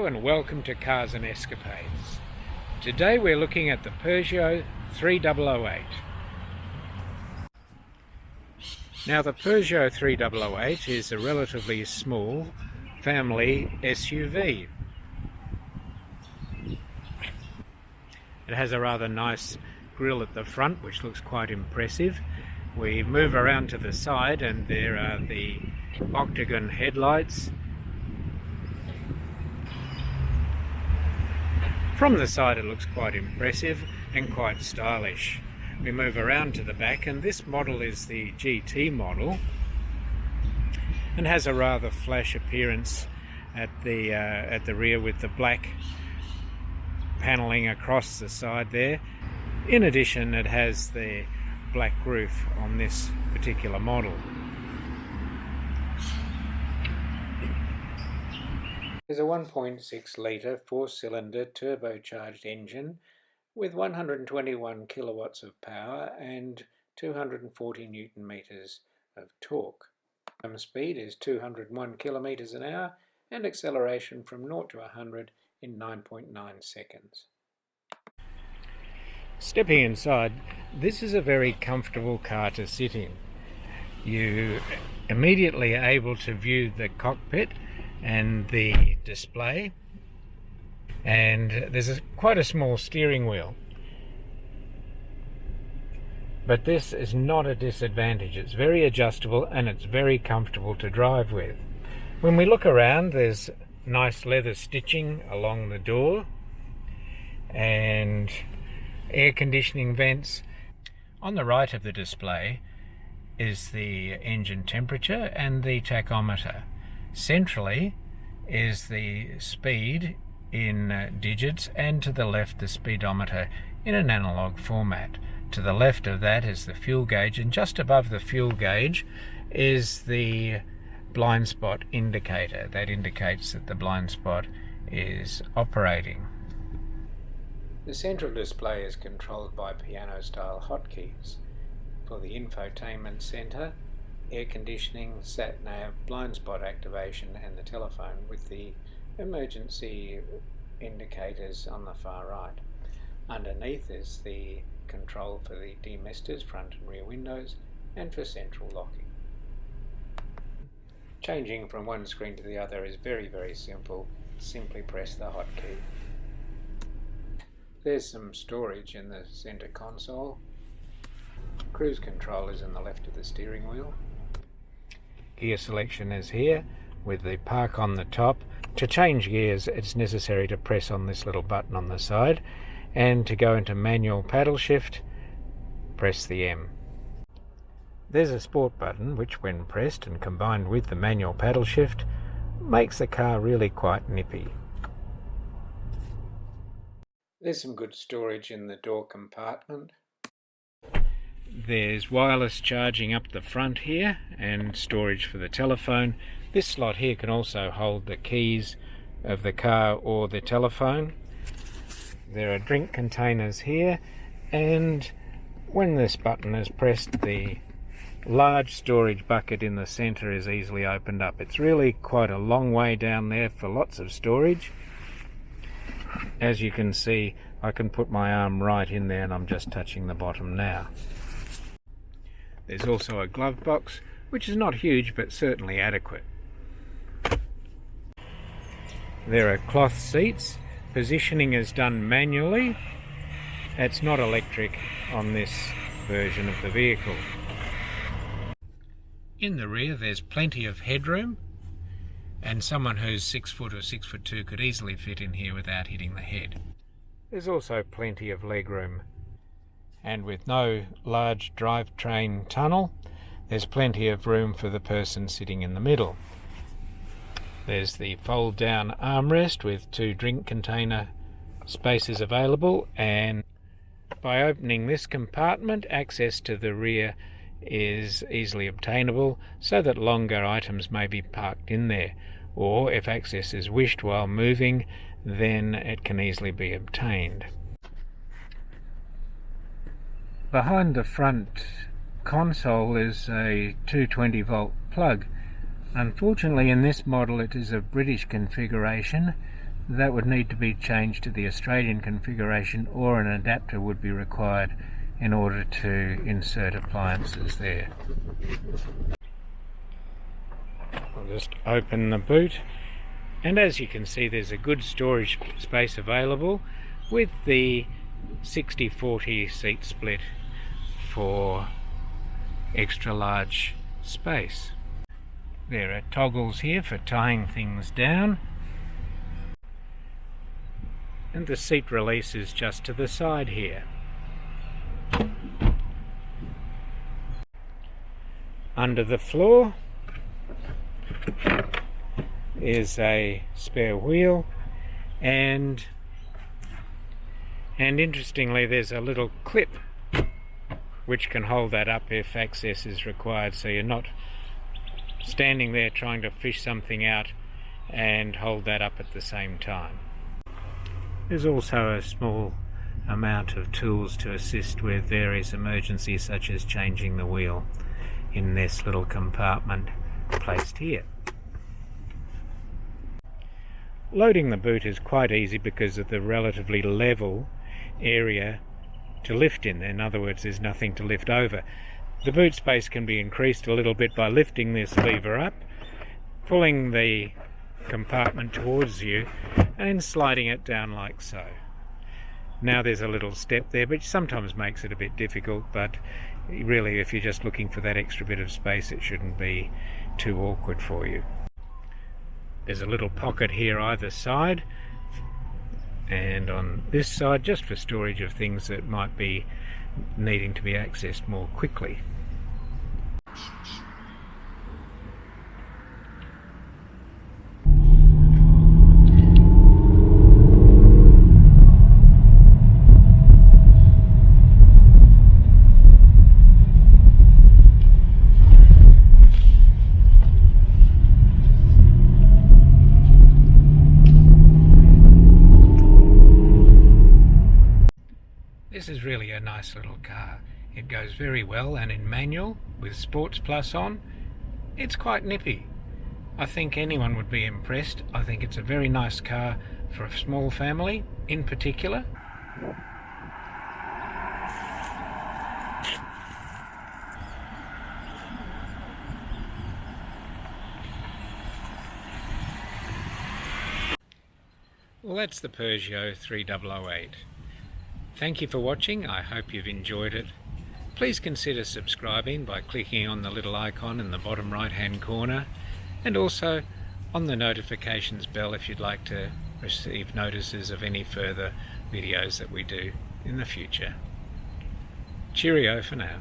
and welcome to Cars and Escapades. Today we're looking at the Peugeot 3008. Now the Peugeot 3008 is a relatively small family SUV. It has a rather nice grille at the front which looks quite impressive. We move around to the side and there are the octagon headlights. From the side it looks quite impressive and quite stylish. We move around to the back and this model is the GT model and has a rather flash appearance at the rear with the black panelling across the side there. In addition, it has the black roof on this particular model. There's a 1.6 litre 4-cylinder turbocharged engine with 121 kilowatts of power and 240 newton meters of torque. Speed is 201 kilometers an hour and acceleration from 0 to 100 in 9.9 seconds. Stepping inside, this is a very comfortable car to sit in. You immediately are able to view the cockpit and the display, and there's quite a small steering wheel, but this is not a disadvantage. It's very adjustable and it's very comfortable to drive with. When we look around, there's nice leather stitching along the door and air conditioning vents. On the right of the display is the engine temperature and the tachometer. Centrally is the speed in digits, and to the left the speedometer in an analog format. To the left of that is the fuel gauge, and just above the fuel gauge is the blind spot indicator. That indicates that the blind spot is operating. The central display is controlled by piano-style hotkeys. For the infotainment center, air conditioning, sat-nav, blind spot activation and the telephone with the emergency indicators on the far right. Underneath is the control for the demisters, front and rear windows, and for central locking. Changing from one screen to the other is very simple. Simply press the hotkey. There's some storage in the center console. Cruise control is on the left of the steering wheel. Gear selection is here with the park on the top. To change gears, it's necessary to press on this little button on the side, and to go into manual paddle shift, press the M. There's a sport button which, when pressed and combined with the manual paddle shift, makes the car really quite nippy. There's some good storage in the door compartment. There's wireless charging up the front here and storage for the telephone. This slot here can also hold the keys of the car or the telephone. There are drink containers here, and when this button is pressed, the large storage bucket in the center is easily opened up. It's really quite a long way down there for lots of storage. As you can see, I can put my arm right in there and I'm just touching the bottom now. There's also a glove box, which is not huge but certainly adequate. There are cloth seats. Positioning is done manually. It's not electric on this version of the vehicle. In the rear there's plenty of headroom, and someone who's 6 foot or 6'2" could easily fit in here without hitting the head. There's also plenty of legroom, and with no large drivetrain tunnel, there's plenty of room for the person sitting in the middle. There's the fold down armrest with 2 drink container spaces available, and by opening this compartment, access to the rear is easily obtainable so that longer items may be parked in there, or if access is wished while moving, then it can easily be obtained. Behind the front console is a 220 volt plug. Unfortunately in this model it is a British configuration that would need to be changed to the Australian configuration, or an adapter would be required in order to insert appliances there. I'll just open the boot, and as you can see there's a good storage space available with the 60-40 seat split for extra large space. There are toggles here for tying things down, and the seat release is just to the side here. Under the floor is a spare wheel, and interestingly there's a little clip which can hold that up if access is required, so you're not standing there trying to fish something out and hold that up at the same time. There's also a small amount of tools to assist with various emergencies, such as changing the wheel, in this little compartment placed here. Loading the boot is quite easy because of the relatively level area to lift in. In other words, there's nothing to lift over. The boot space can be increased a little bit by lifting this lever up, pulling the compartment towards you, and sliding it down like so. Now there's a little step there which sometimes makes it a bit difficult, but really if you're just looking for that extra bit of space it shouldn't be too awkward for you. There's a little pocket here either side, and on this side just for storage of things that might be needing to be accessed more quickly. This is really a nice little car. It goes very well, and in manual with Sports Plus on, it's quite nippy. I think anyone would be impressed. I think it's a very nice car for a small family in particular. Well, that's the Peugeot 3008. Thank you for watching. I hope you've enjoyed it. Please consider subscribing by clicking on the little icon in the bottom right hand corner, and also on the notifications bell if you'd like to receive notices of any further videos that we do in the future. Cheerio for now.